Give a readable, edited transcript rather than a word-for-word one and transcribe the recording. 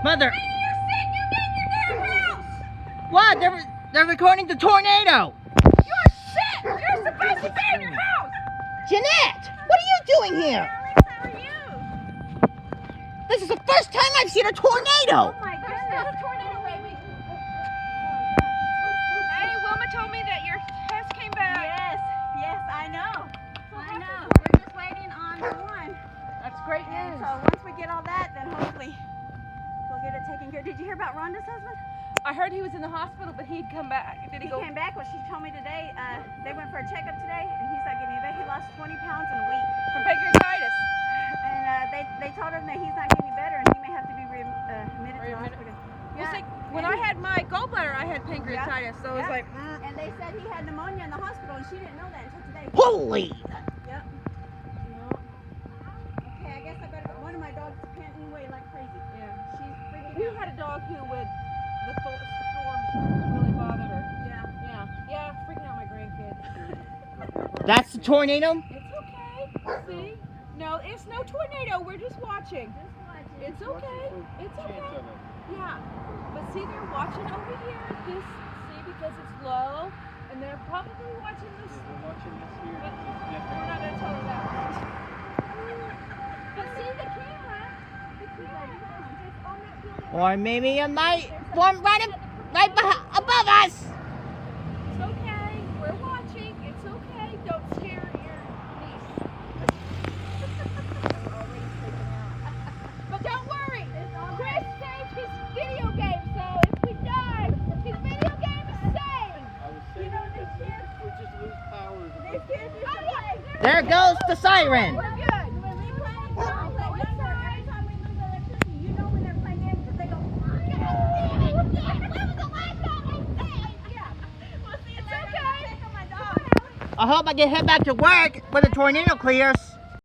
Mother. Lady, you're sick. You get in your damn house. What? They're recording the tornado. You're sick. You're supposed to be in your house. Jeanette, what are you doing here? Alex, how are you? This is the first time I've seen a tornado. Oh my goodness. There's not a tornado, baby. Hey, Wilma told me that your test came back. Yes, I know. So I that's know. good. We're just waiting on the one. That's great And news. so once we get all that, then hopefully we'll get it taken care of. Did you hear about Rhonda's husband? I heard he was in the hospital, but he'd come back. Did he He go? came back. Well, she told me today they went for a checkup today, and he's not getting better. He lost 20 pounds in a week. From pancreatitis. And they told him that he's not getting better, and he may have to be admitted to the hospital. Well, see, when I had my gallbladder, I had pancreatitis, so it was like, And they said he had pneumonia in the hospital, and she didn't know that until today. Holy. Yep. Okay, I guess I better go. One of my dogs is panting away like crazy. yeah. She's freaking We out. had a dog who would, the storms really bothered her. Yeah, freaking out my grandkids. That's the tornado? It's okay. See? No, it's no tornado. We're just watching. It's okay. It's okay. Yeah. But see, they're watching over here. This, see, because it's low, and they're probably watching this. We're watching this here. But This is we're different. not gonna tell her that. But see the camera. The camera is on that building. Or maybe it might one right above us. It's okay. We're watching. It's okay. Don't scare your niece. But don't worry. Chris saved his video game, so if we die, his video game is saved. I was saying that we just lose power. These kids used to play. There goes the siren. We're good. When we play games, every time we lose electricity, you know when they're playing games because they go. It's okay. I hope I can head back to work when the tornado clears.